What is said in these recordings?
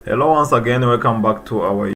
Hello once again, welcome back to our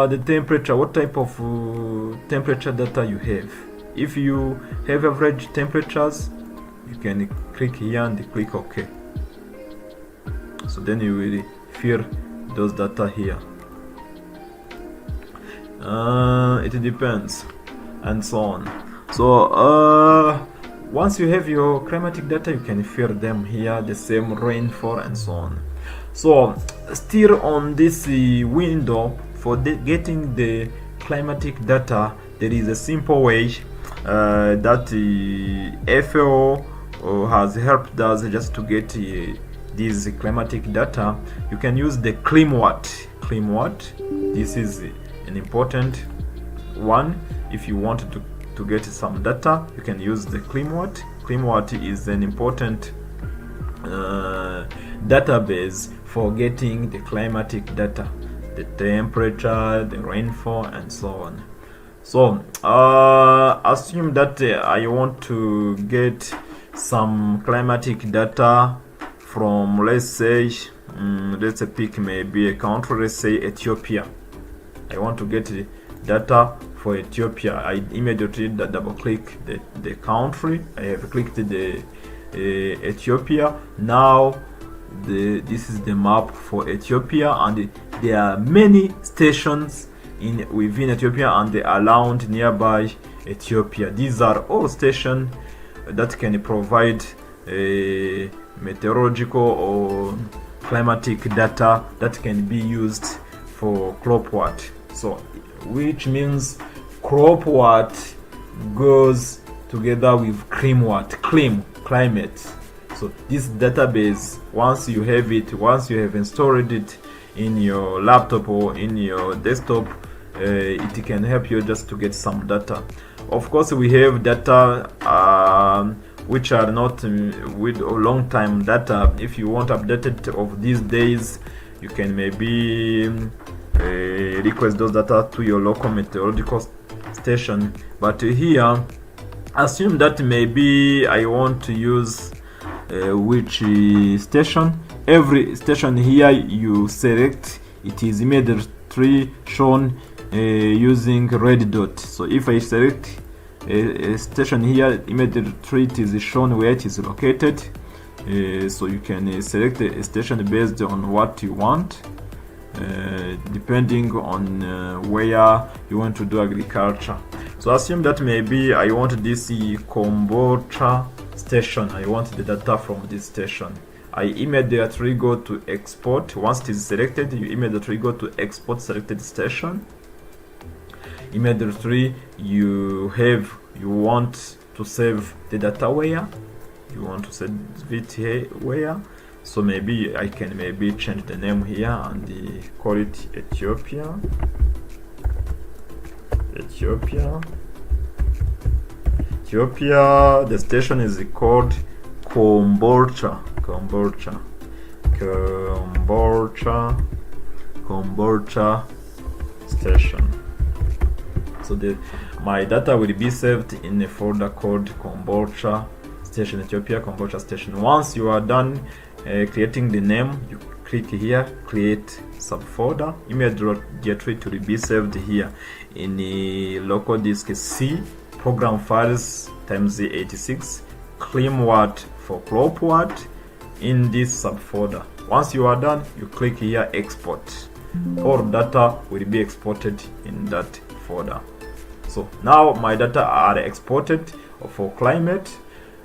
the temperature, what type of temperature data you have. If you have average temperatures, you can click here and click OK. So then you will fill those data here. It depends and so on. So once you have your climatic data, you can fill them here, the same rainfall and so on. So still on this window for getting the climatic data, there is a simple way that FAO has helped us just to get these climatic data. You can use the CLIMWAT. CLIMWAT, this is an important one. If you want to get some data, you can use the CLIMWAT. CLIMWAT is an important database for getting the climatic data, the temperature, the rainfall and so on. So assume that I want to get some climatic data from, let's say pick maybe a country, let's say Ethiopia. I want to get data for Ethiopia. I immediately double click the country. I have clicked the Ethiopia. Now this is the map for Ethiopia, and there are many stations within Ethiopia and around nearby Ethiopia. These are all stations that can provide meteorological or climatic data that can be used for CROPWAT. So which means CROPWAT goes together with CLIMWAT, climate. So this database, once you have installed it in your laptop or in your desktop, it can help you just to get some data. Of course, we have data which are not with long time data. If you want updated of these days, you can maybe request those data to your local meteorological station. But here, assume that maybe I want to use which station. Every station here you select, it is immediately shown using red dot. So if I select a station here, immediately it is shown where it is located. So you can select a station based on what you want, depending on where you want to do agriculture. So assume that maybe I want this Kombolcha station. I want the data from this station. I immediately go to export. Once it is selected, you immediately go to export selected station. Immediately you want to save the data where you want to save it here where. So maybe I can change the name here and call it Ethiopia. The station is called Kombolcha station. So my data will be saved in a folder called Kombolcha station, Ethiopia Kombolcha station. Once you are done creating the name, you click here, create subfolder. Immediately to be saved here in the local disk C, program files times 86, CLIMWAT for CROPWAT in this subfolder. Once you are done, you click here, export. All data will be exported in that folder. So now my data are exported for climate.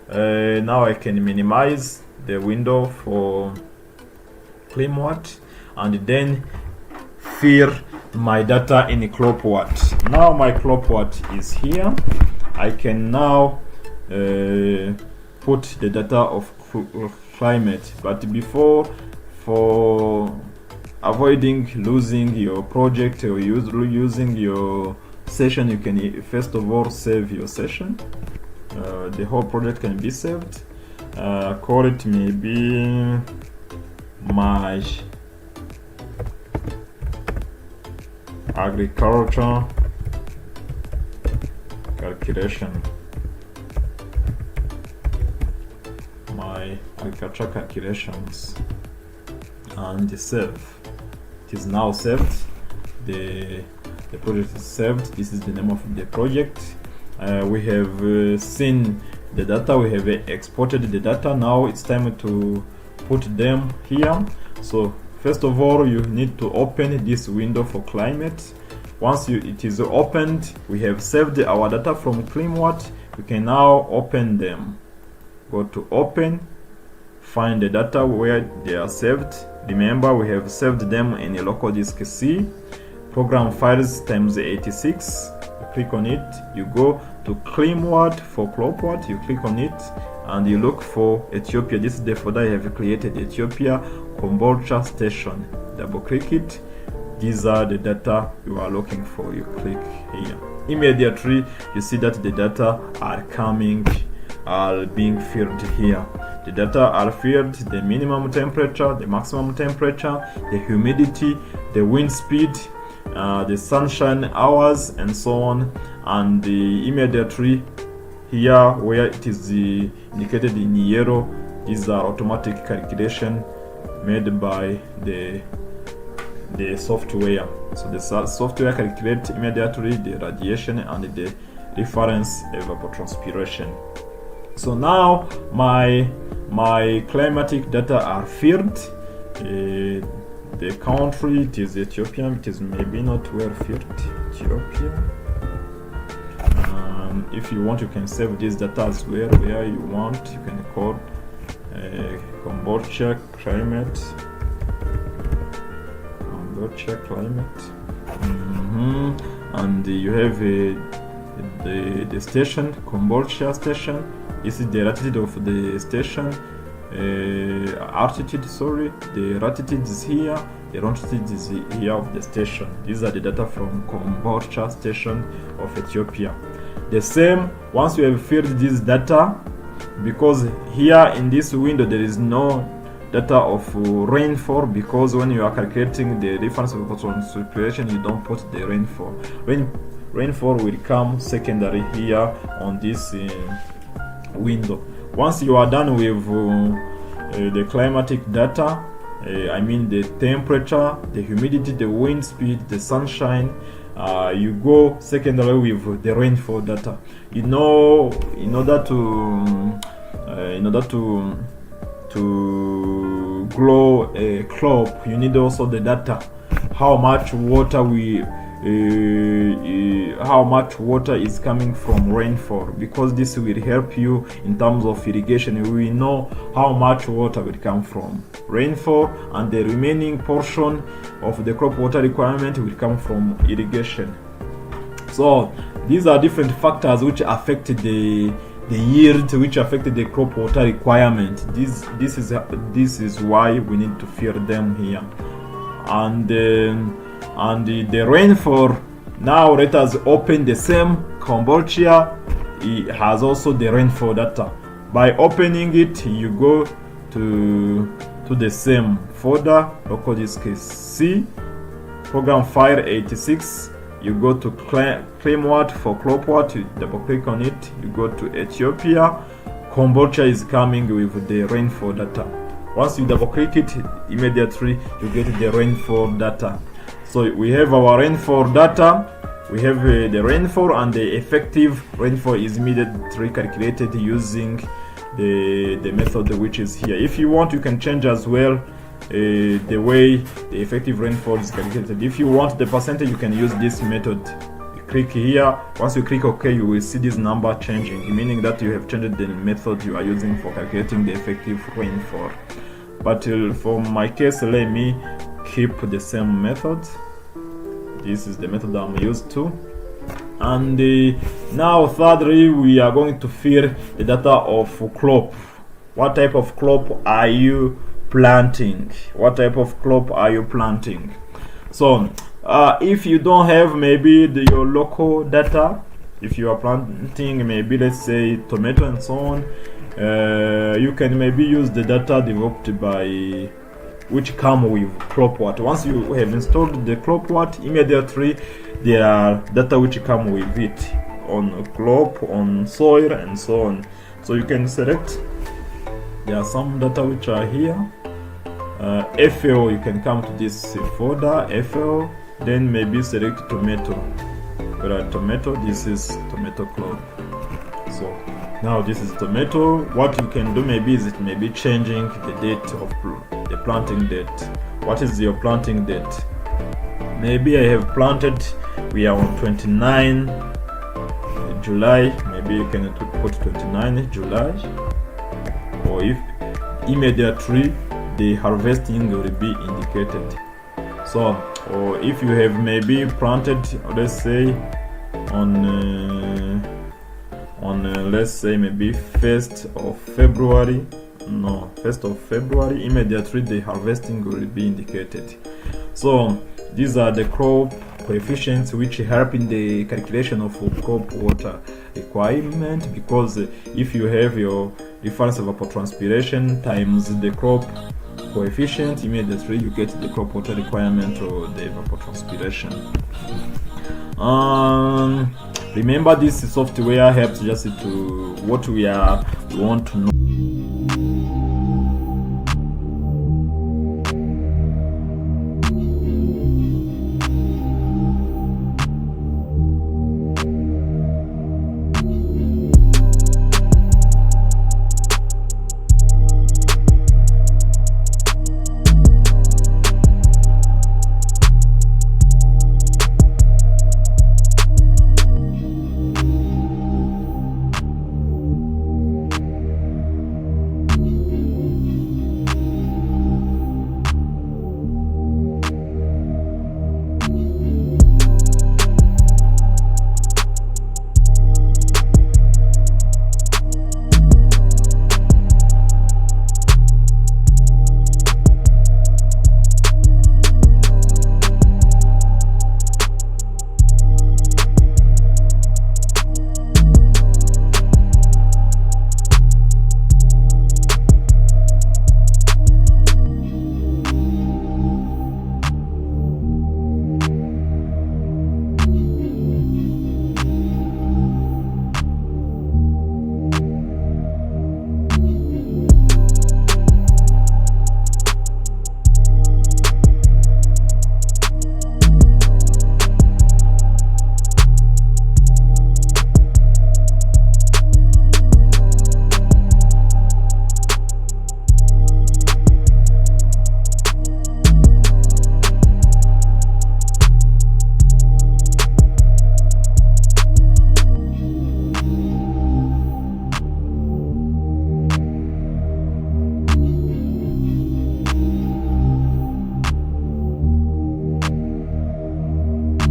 Now I can minimize the window for CLIMWAT and then fill my data in CROPWAT. Now my CROPWAT is here. I can now put the data of climate, but before, for avoiding losing your project or using your session, you can first of all save your session. The whole project can be saved. Call it maybe my agriculture calculation. My agriculture calculations, and save. It is now saved. The project is saved. This is the name of the project. We have seen the data, we have exported the data. Now it's time to put them here. So first of all, you need to open this window for climate. Once it is opened, we have saved our data from CLIMWAT. We can now open them. Go to open, find the data where they are saved. Remember, we have saved them in a local disk C, program files times 86. You click on it, you go to CLIMWAT for CROPWAT, you click on it and you look for Ethiopia. This is the folder I have created, Ethiopia Kombolcha station. Double click it. These are the data you are looking for. You click here. Immediately you see that the data are being filled here. The data are filled: the minimum temperature, the maximum temperature, the humidity, the wind speed, the sunshine hours, and so on. And immediately here where it is indicated in yellow, these are automatic calculation made by the software. So the software calculates immediately the radiation and the reference evapotranspiration. So now my climatic data are filled. the country, it is Ethiopia. It is maybe not well filled, Ethiopia. If you want, you can save this data as well where you want. You can call Kombolcha climate. Kombolcha climate. And you have the station, Kombolcha station. This is the latitude of the station. Altitude, sorry, the latitude is here, the longitude is here of the station. These are the data from Kombolcha station of Ethiopia. The same, once you have filled this data, because here in this window there is no data of rainfall, because when you are calculating the difference of evapotranspiration, you don't put the rainfall. Rainfall will come secondary here on this window. Once you are done with the climatic data, I mean the temperature, the humidity, the wind speed, the sunshine, you go secondary with the rainfall data. You know, in order to grow a crop, you need also the data. How much water is coming from rainfall, because this will help you in terms of irrigation. We know how much water will come from rainfall, and the remaining portion of the crop water requirement will come from irrigation. So these are different factors which affect the yield, which affect the crop water requirement. This is why we need to fill them here. And the rainfall, now let us open the same Kombolcha. It has also the rainfall data. By opening it, you go to the same folder, local disk C, program file 86. You go to CLIMWAT for CROPWAT, you double click on it, you go to Ethiopia. Kombolcha is coming with the rainfall data. Once you double click it, immediately you get the rainfall data. So we have our rainfall data, we have the rainfall, and the effective rainfall is immediately calculated using the method which is here. If you want, you can change as well the way the effective rainfall is calculated. If you want the percentage, you can use this method. You click here. Once you click OK, you will see this number changing, meaning that you have changed the method you are using for calculating the effective rainfall. But for my case, let me keep the same method. This is the method I'm used to. And now thirdly, we are going to fill the data of crop. What type of crop are you planting? What type of crop are you planting? So if you don't have maybe your local data, if you are planting maybe, let's say, tomato and so on, you can maybe use the data developed by which come with CROPWAT. Once you have installed the CROPWAT, immediately there are data which come with it on crop, on soil, and so on. So you can select. There are some data which are here. FL, you can come to this folder, FL, then maybe select tomato. Tomato, this is tomato crop. So now this is tomato. What you can do maybe is changing the date of the planting date. What is your planting date? Maybe I have planted, we are on 29 July, maybe you can put 29 July, or if immediately the harvesting will be indicated. So, or if you have maybe planted, let's say on let's say maybe 1st of February, immediately the harvesting will be indicated. So these are the crop coefficients which help in the calculation of crop water requirement, because if you have your difference of evapotranspiration times the crop coefficient, immediately you get the crop water requirement or the evapotranspiration. Remember, this software helps just to what we want to know.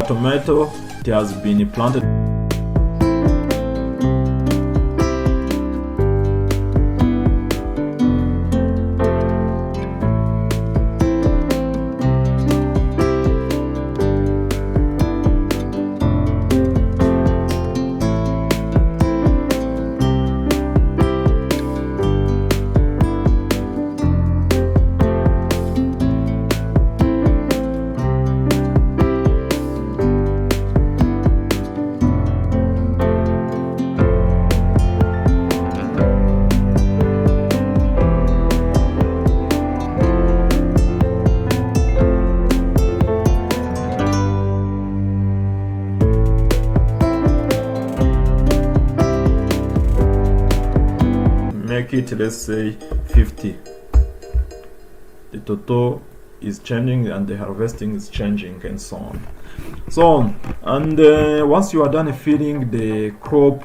tomato, it has been planted. Make it, let's say, 50. The total is changing and the harvesting is changing, and so on. And once you are done filling the crop,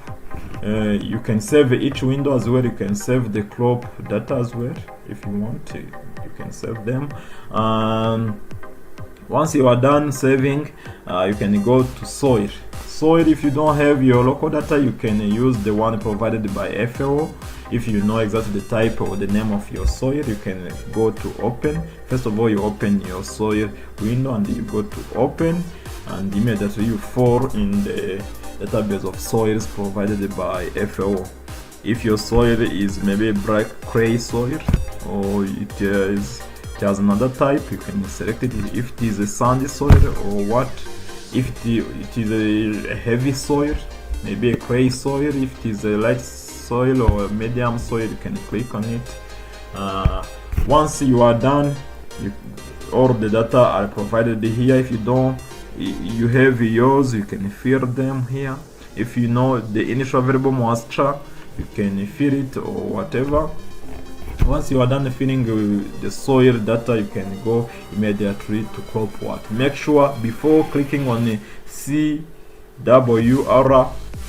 you can save each window as well. You can save the crop data as well if you want to. You can save them. Once you are done saving, you can go to soil. If you don't have your local data, you can use the one provided by FAO. If you know exactly the type or the name of your soil, you can go to open. First of all, you open your soil window and you go to open, and immediately you fall in the database of soils provided by FAO. If your soil is maybe black clay soil, or it has another type, you can select it. If it is a sandy soil or what, if it is a heavy soil, maybe a clay soil. If it is a light soil or a medium soil, you can click on it. Once you are done, all the data are provided here. If you don't, you have yours, you can fill them here. If you know the initial variable moisture, you can fill it or whatever. Once you are done filling the soil data, you can go immediately to CROPWAT. Make sure before clicking on the CWR,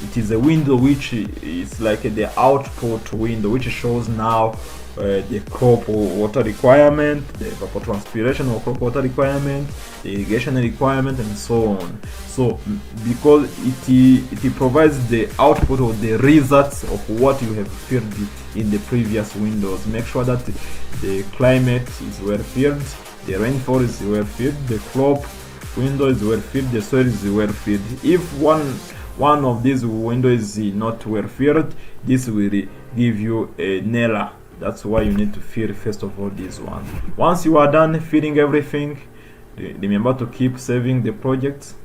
it is a window which is like the output window, which shows now the crop water requirement, the evapotranspiration or crop water requirement, the irrigation requirement, and so on. So because it provides the output or the results of what you have filled in the previous windows. Make sure that the climate is well filled, the rainfall is well filled, the crop window is well filled, the soil is well filled. If one of these windows is not well filled, this will give you an error. That's why you need to fill first of all this one. Once you are done filling everything, remember to keep saving the project.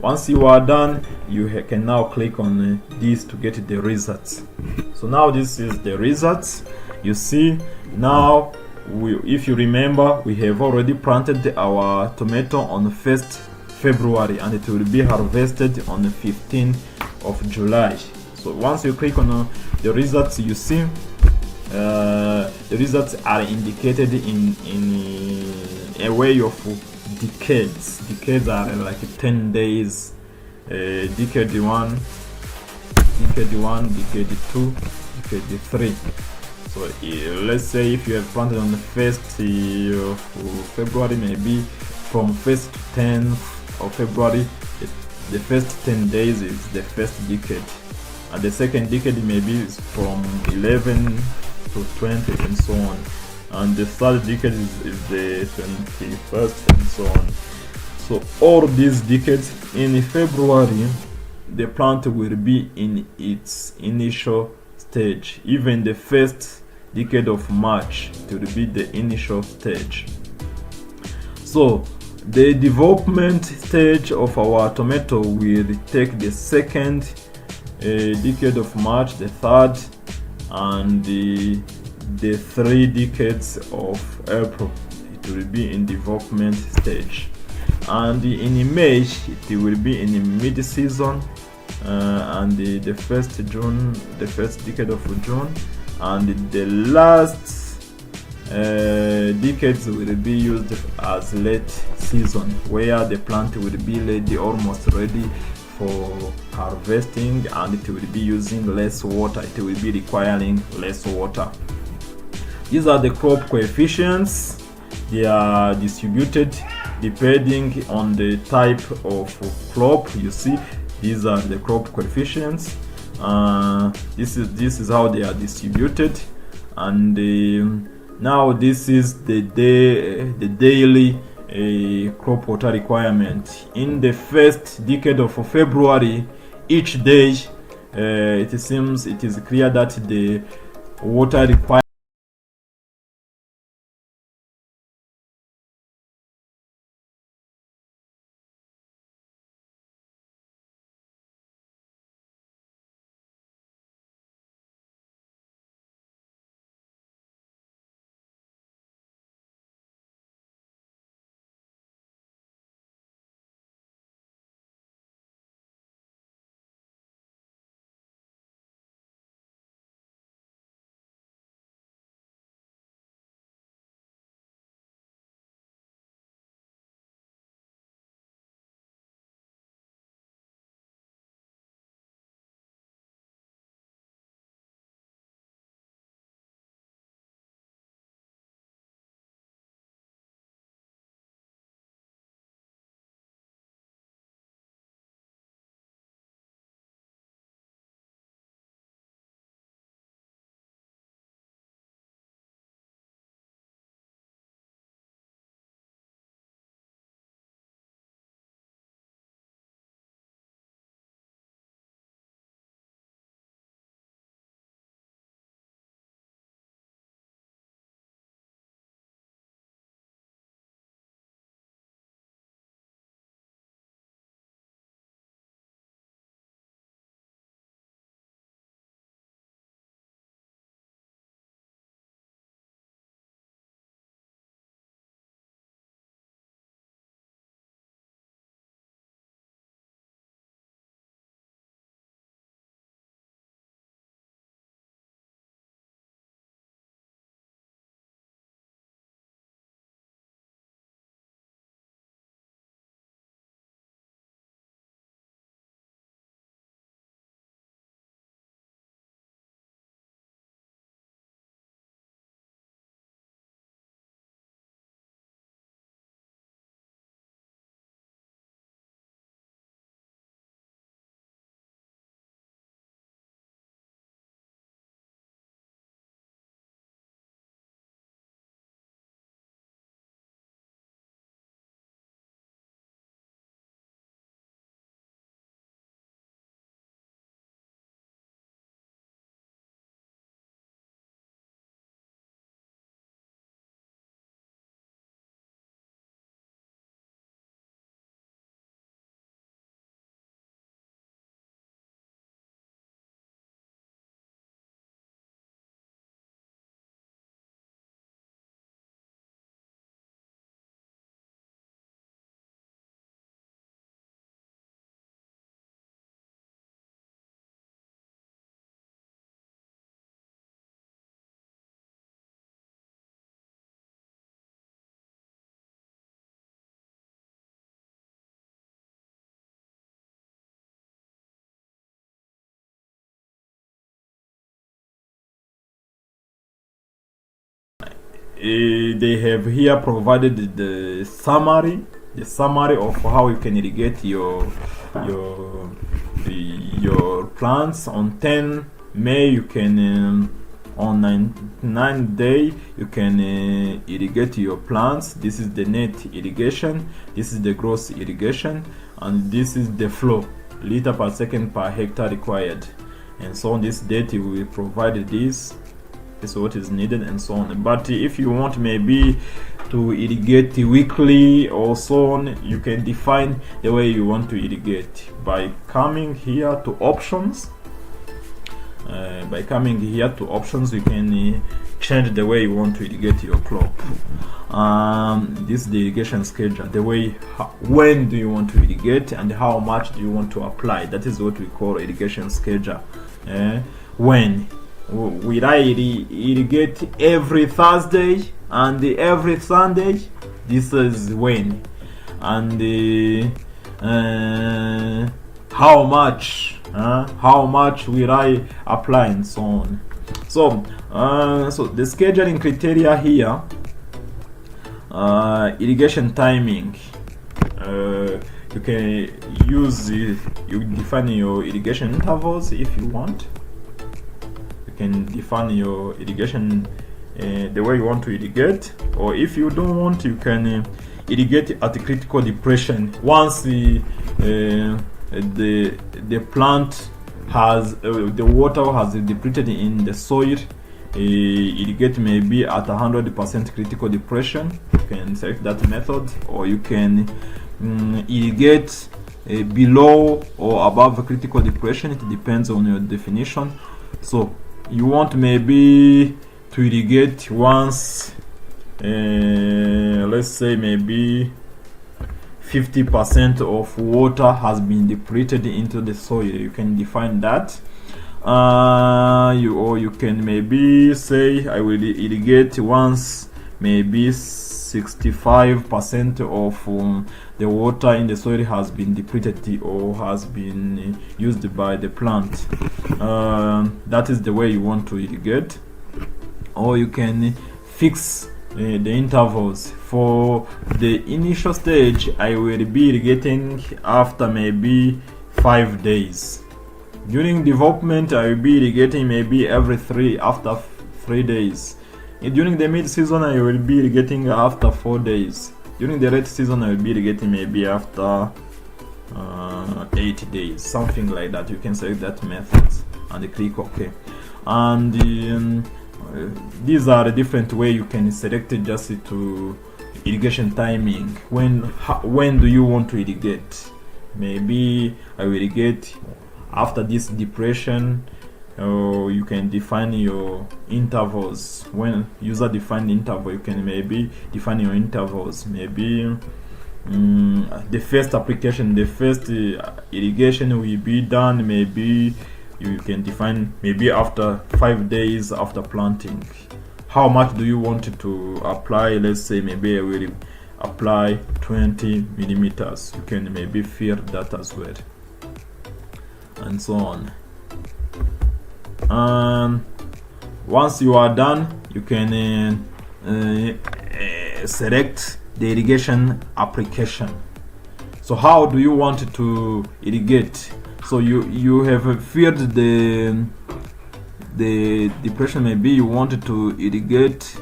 Once you are done, you can now click on this to get the results. So now this is the results. You see now, if you remember, we have already planted our tomato on 1st February and it will be harvested on the 15th of July. So once you click on the results, you see the results are indicated in a way of decades. Decades are like 10 days. Decade 1, decade 2, decade 3. So let's say if you have planted on the 1st of February, maybe from 1st to 10th of February, the first 10 days is the first decade, and the second decade maybe is from 11 to 20 and so on, and the third decade is the 21st and so on. So all these decades, in February the plant will be in its initial stage. Even the first decade of March, it will be the initial stage. So the development stage of our tomato will take the second decade of March, the third, and the 3 decades of April. It will be in development stage, and in May it will be in the mid-season, and the first June, the first decade of June, and the last decades will be used as late season, where the plant will be ready, almost ready for harvesting, and it will be using less water. It will be requiring less water. These are the crop coefficients. They are distributed depending on the type of crop. You see, these are the crop coefficients. This is how they are distributed, and now this is the daily crop water requirement. In the first decade of February, each day, it seems it is clear that the water requirement they have here provided the summary of how you can irrigate your plants. On 10 May you can on 9th day you can irrigate your plants. This is the net irrigation, this is the gross irrigation, and this is the flow, liter per second per hectare required, and so on. This date you will provide this is what is needed, and so on. But if you want maybe to irrigate weekly or so on, you can define the way you want to irrigate by coming here to options. You can change the way you want to irrigate your crop. This is the irrigation schedule, the way when do you want to irrigate and how much do you want to apply. That is what we call irrigation schedule. When will I irrigate every Thursday and every Sunday? This is when. And how much will I apply, and so on. So the scheduling criteria here, Irrigation timing. You can use you define your irrigation intervals if you want. You can define your irrigation the way you want to irrigate, or if you don't want, you can irrigate at critical depression. Once the plant has the water has depleted in the soil, irrigate maybe at 100% critical depression. You can select that method, or you can irrigate below or above critical depression. It depends on your definition. So you want maybe to irrigate once, let's say maybe 50% of water has been depleted into the soil. You can define that. You can maybe say I will irrigate once maybe 65% of the water in the soil has been depleted or has been used by the plant. That is the way you want to irrigate. Or you can fix the intervals. For the initial stage, I will be irrigating after maybe 5 days. During development, I will be irrigating maybe after 3 days. During the mid-season, I will be irrigating after 4 days. During the late season, I will be irrigating maybe after 8 days, something like that. You can select that method and click OK. And these are the different way you can select it just to irrigation timing. When do you want to irrigate? Maybe I will irrigate after this depression. You can define your intervals. When user define the interval, you can maybe define your intervals. Maybe the first application, the first irrigation will be done. Maybe you can define maybe after 5 days after planting. How much do you want to apply? Let's say maybe I will apply 20 millimeters. You can maybe fill that as well, and so on. Once you are done, you can select the irrigation application. So how do you want to irrigate? So you have filled the depression. Maybe you wanted to irrigate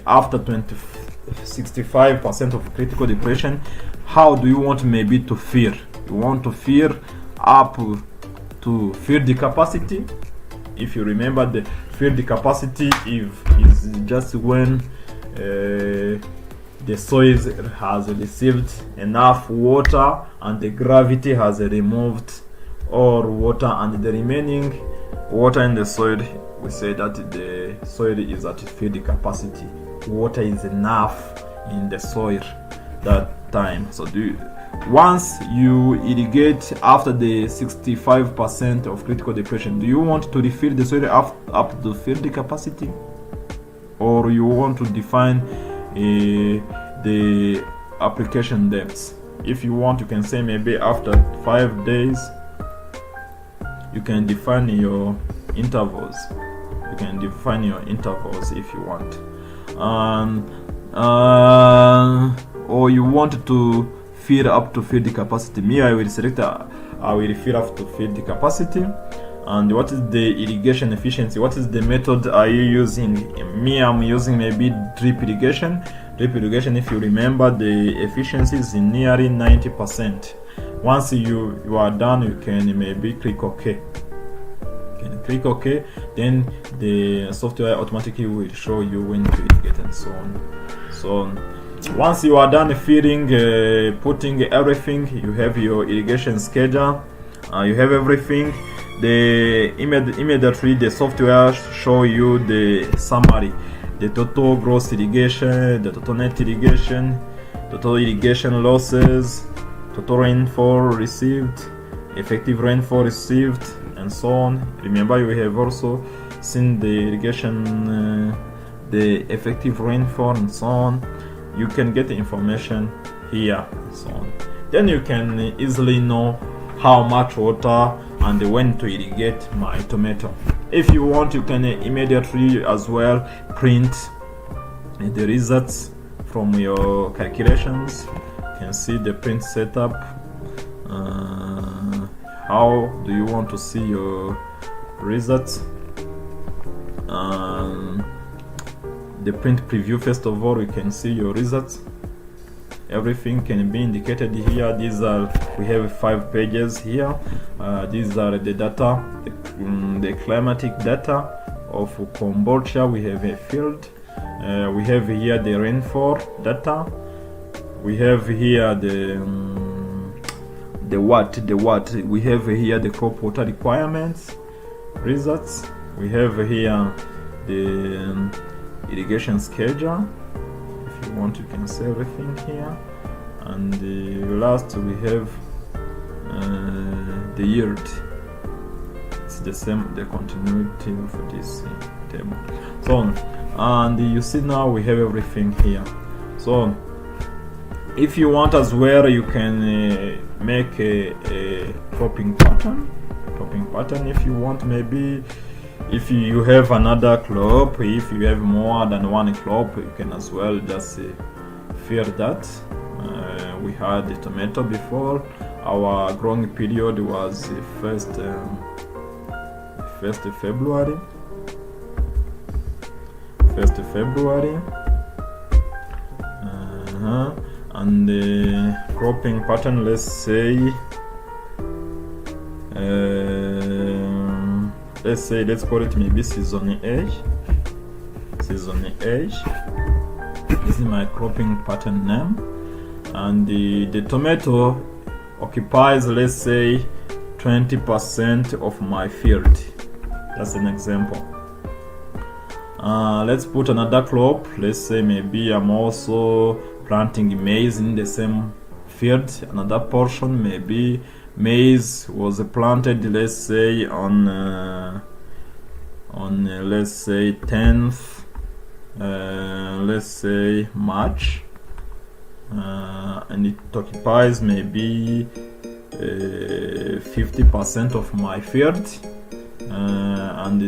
after 65% of critical depression. How do you want maybe to fill? You want to fill up to fill the capacity. If you remember, the fill the capacity is just when the soil has received enough water and the gravity has removed all water, and the remaining water in the soil, we say that the soil is at fill capacity. Water is enough in the soil that time. So once you irrigate after the 65% of critical depression, do you want to refill the soil up to fill the capacity, or you want to define the application depths? If you want, you can say maybe after 5 days. You can define your intervals. You can define your intervals if you want, or you want to fill up to fill the capacity. Me, I will select I will fill up to fill the capacity. And what is the irrigation efficiency? What is the method are you using? Me, I'm using maybe drip irrigation. Drip irrigation, if you remember, the efficiency is nearly 90%. Once you are done, you can maybe click OK. You can click OK, then the software automatically will show you when to irrigate and so on. So once you are done filling, putting everything, you have your irrigation schedule. You have everything. Immediately the software show you the summary, the total gross irrigation, the total net irrigation, total irrigation losses, total rainfall received, effective rainfall received, and so on. Remember, you have also seen the irrigation, the effective rainfall, and so on. You can get the information here and so on. Then you can easily know how much water and when to irrigate my tomato. If you want, you can immediately as well print the results from your calculations. You can see the print setup. How do you want to see your results? The print preview, first of all, you can see your results. Everything can be indicated here. These are, we have 5 pages here. These are the data, the climatic data of Cambodia. We have a field. We have here the rainfall data. We have here the what. We have here the crop water requirements results. We have here the irrigation schedule. If you want, you can see everything here. And the last, we have the yield. It's the same, the continuity of this table. So, and you see now we have everything here. So, if you want as well, you can make a cropping pattern. If you want, maybe if you have another crop, if you have more than one crop, you can as well just fill that. We had the tomato before. Our growing period was first February. And the cropping pattern, let's call it maybe season A. This is my cropping pattern name, and the tomato occupies, let's say, 20% of my field. That's an example. Let's put another crop. Let's say maybe I'm also planting maize in the same field. Another portion, maybe maize was planted, let's say on let's say 10th let's say March, and it occupies maybe 50% of my field, and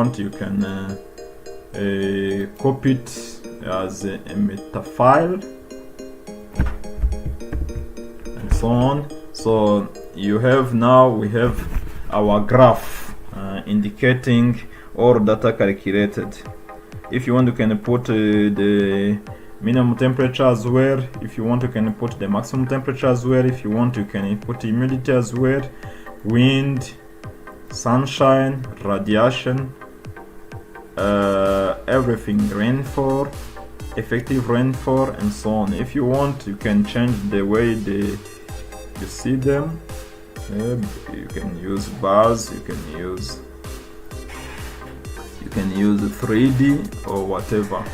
want, you can copy it as a meta file and so on. So you have, now we have our graph indicating all data calculated. If you want, you can put the minimum temperature as well. If you want, you can put the maximum temperature as well. If you want, you can put humidity as well, wind, sunshine, radiation, everything, rainfall, effective rainfall, and so on. If you want, you can change the way you see them. You can use bars, you can use 3D or whatever.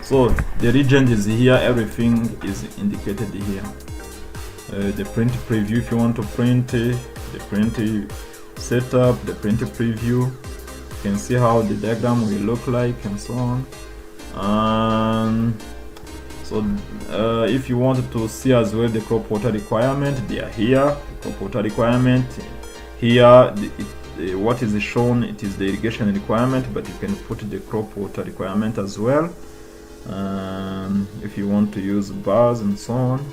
So the region is here, everything is indicated here. The print preview, if you want to print the print setup, the print preview, you can see how the diagram will look like and so on. So if you wanted to see as well the crop water requirement, they are here. Crop water requirement here, what is shown, it is the irrigation requirement, but you can put the crop water requirement as well. If you want to use bars and so on,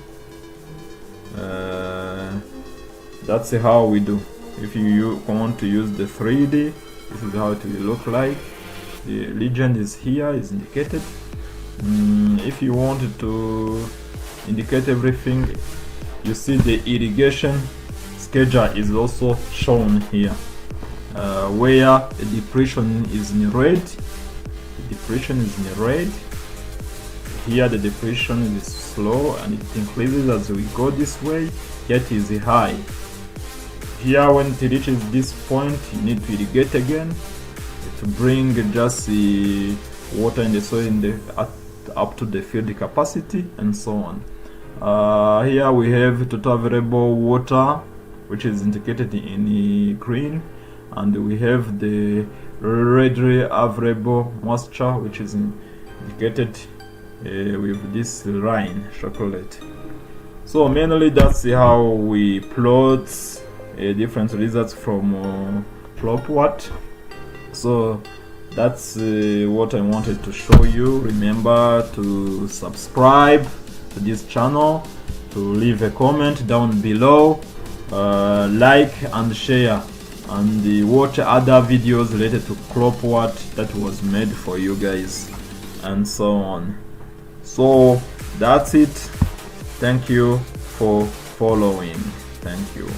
that's how we do. If you want to use the 3D, this is how it will look like. The legend is here, is indicated. If you wanted to indicate everything, you see the irrigation schedule is also shown here, where the depression is in red. The depression is in red. Here the depression is slow and it increases as we go this way. Here it is high. Here when it reaches this point, you need to irrigate again to bring just the water in the soil up to the field capacity and so on. Here we have total available water, which is indicated in green, and we have the readily available moisture, which is indicated with this line, chocolate. So mainly that's how we plot different results from CROPWAT. So that's what I wanted to show you. Remember to subscribe to this channel, to leave a comment down below, like and share, and watch other videos related to CROPWAT that was made for you guys, and so on. So that's it. Thank you for following. Thank you.